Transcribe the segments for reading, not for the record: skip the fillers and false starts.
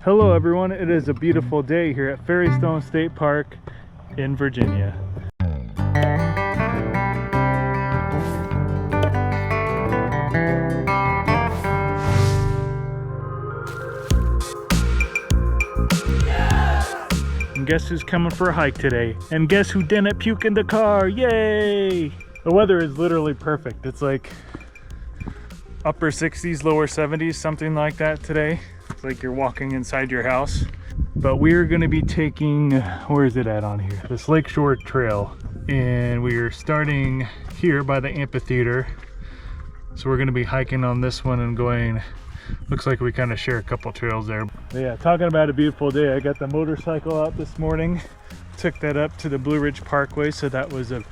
Hello everyone, it is a beautiful day here at Ferrystone State Park in Virginia. And guess who's coming for a hike today? And guess who didn't puke in the car? Yay! The weather is literally perfect. It's like upper 60s, lower 70s, something like that today. It's like you're walking inside your house. But we're gonna be taking, where is it at on here? This Lakeshore Trail. And we are starting here by the amphitheater. So we're gonna be hiking on this one and going, looks like we kind of share a couple trails there. But yeah, talking about a beautiful day, I got the motorcycle out this morning, took that up to the Blue Ridge Parkway, so that was a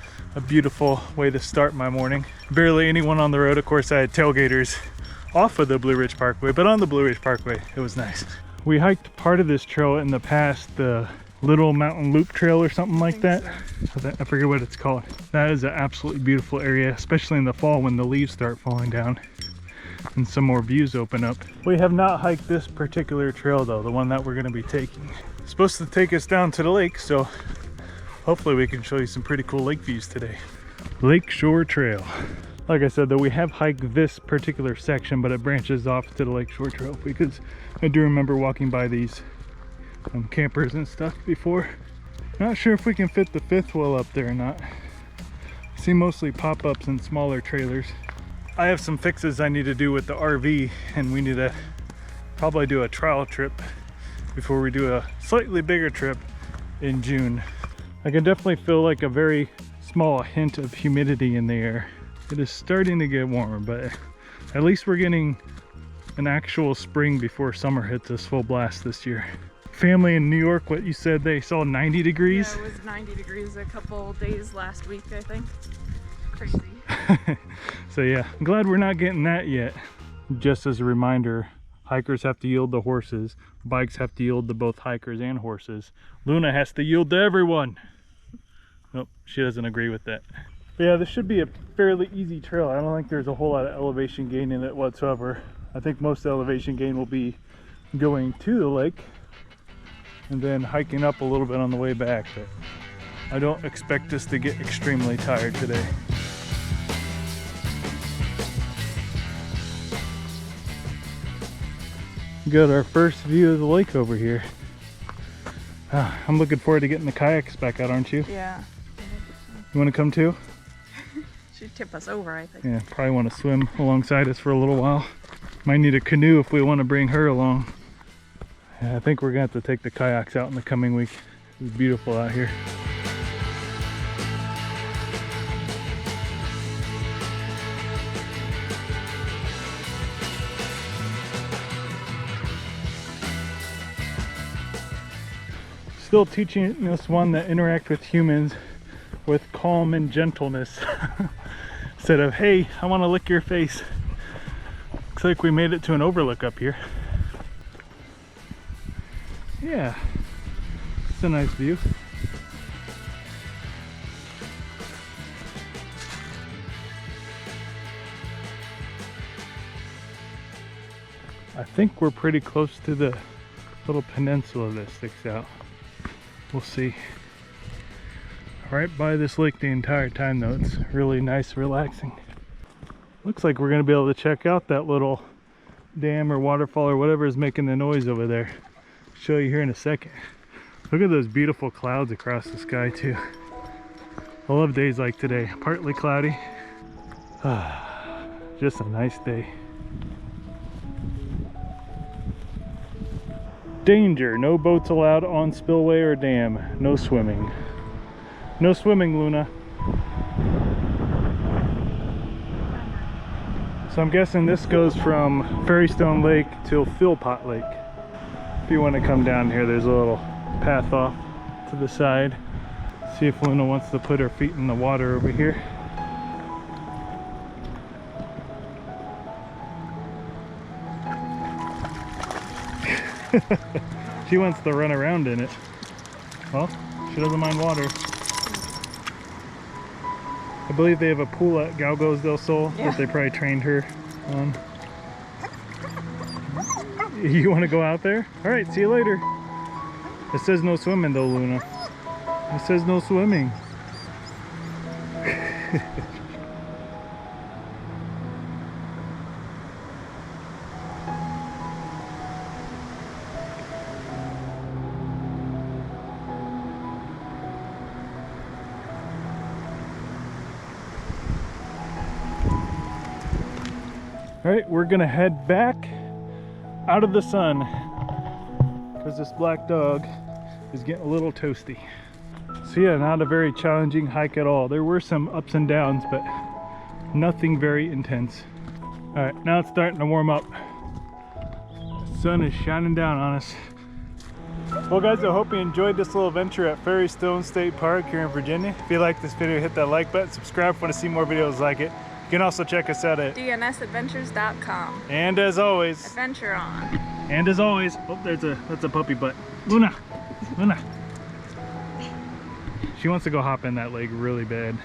beautiful way to start my morning. Barely anyone on the road. Of course, I had tailgaters off of the Blue Ridge Parkway, but on the Blue Ridge Parkway, it was nice. We hiked part of this trail in the past, the Little Mountain Loop Trail or something like that. So. I forget what it's called. That is an absolutely beautiful area, especially in the fall when the leaves start falling down and some more views open up. We have not hiked this particular trail though, the one that we're going to be taking. It's supposed to take us down to the lake, so hopefully we can show you some pretty cool lake views today. Lakeshore Trail. Like I said though, we have hiked this particular section, but it branches off to the Lakeshore Trail because I do remember walking by these campers and stuff before. Not sure if we can fit the fifth wheel up there or not. I see mostly pop-ups and smaller trailers. I have some fixes I need to do with the RV, and we need to probably do a trial trip before we do a slightly bigger trip in June. I can definitely feel like a very small hint of humidity in the air. It is starting to get warmer, but at least we're getting an actual spring before summer hits us full blast this year. Family in New York, what you said, they saw 90 degrees? Yeah, it was 90 degrees a couple days last week, I think. Crazy. So yeah, I'm glad we're not getting that yet. Just as a reminder, hikers have to yield to horses, bikes have to yield to both hikers and horses. Luna has to yield to everyone. Nope, she doesn't agree with that. But yeah, this should be a fairly easy trail. I don't think there's a whole lot of elevation gain in it whatsoever. I think most elevation gain will be going to the lake and then hiking up a little bit on the way back. But I don't expect us to get extremely tired today. Got our first view of the lake over here. I'm looking forward to getting the kayaks back out, aren't you? Yeah. You want to come too? She'd tip us over, I think. Yeah, probably want to swim alongside us for a little while. Might need a canoe if we want to bring her along. Yeah, I think we're gonna have to take the kayaks out in the coming week. It's beautiful out here. Still teaching us one that interact with humans with calm and gentleness instead of, hey, I want to lick your face. Looks like we made it to an overlook up here. Yeah, it's a nice view. I think we're pretty close to the little peninsula that sticks out. We'll see. Right by this lake the entire time though. It's really nice, relaxing. Looks like we're gonna be able to check out that little dam or waterfall or whatever is making the noise over there. Show you here in a second. Look at those beautiful clouds across the sky too. I love days like today. Partly cloudy. Just a nice day. Danger, no boats allowed on spillway or dam. No swimming. No swimming, Luna. So I'm guessing this goes from Ferrystone Lake to Philpott Lake. If you want to come down here, there's a little path off to the side. See if Luna wants to put her feet in the water over here. She wants to run around in it. Well, she doesn't mind water. I believe they have a pool at Galgos del Sol that they probably trained her on. You want to go out there? All right, see you later. It says no swimming though, Luna. It says no swimming. All right, we're gonna head back out of the sun because this black dog is getting a little toasty. So yeah, not a very challenging hike at all. There were some ups and downs, but nothing very intense. All right, now it's starting to warm up. The sun is shining down on us. Well guys, I hope you enjoyed this little adventure at Fairy Stone State Park here in Virginia. If you like this video, hit that like button, subscribe if you want to see more videos like it. You can also check us out at dnsadventures.com. And as always, Adventure on. And as always, oh, that's a puppy butt. Luna, Luna. She wants to go hop in that lake really bad.